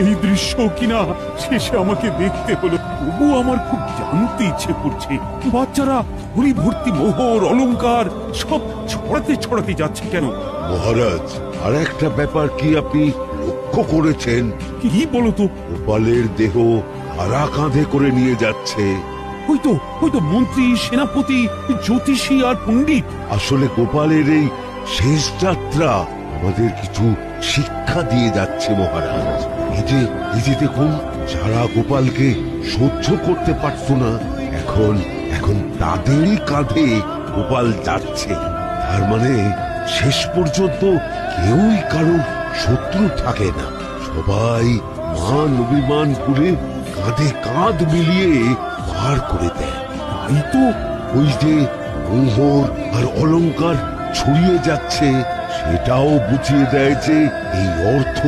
এই দৃশ্য কিনা শেষে আমাকে দেখতে হলো। তবু আমার খুব জানতে ইচ্ছে করছে, বাচ্চারা হরি ভর্তি মোহর অলংকার সব ছড়াতে ছড়াতে যাচ্ছে কেন? মহারাজ, আর একটা ব্যাপার কি আপনি লক্ষ্য করেছেন? কি বলতো? গোপালের দেহ কারা কাঁধে করে নিয়ে যাচ্ছে? হয়তো মন্ত্রী, সেনাপতি, জ্যোতিষী আর পণ্ডিত। আসলে গোপালের এই শেষ যাত্রা আমাদের কিছু শিক্ষা দিয়ে যাচ্ছে মহারাজ। এই যে দেখুন, যারা গোপালকে সহ্য করতে পারত না, এখন তাদেরই কাঁধে গোপাল যাচ্ছে। তার মানে শেষ পর্যন্ত কেউই কারোর শত্রু থাকে না, সবাই মান অভিমান করে কাঁধে কাঁধ মিলিয়ে পার করে দেয়। তাই তো ওই যে মোহর আর অলংকার ছড়িয়ে যাচ্ছে, সেটাও বুঝিয়ে দেয় যে এই অর্থ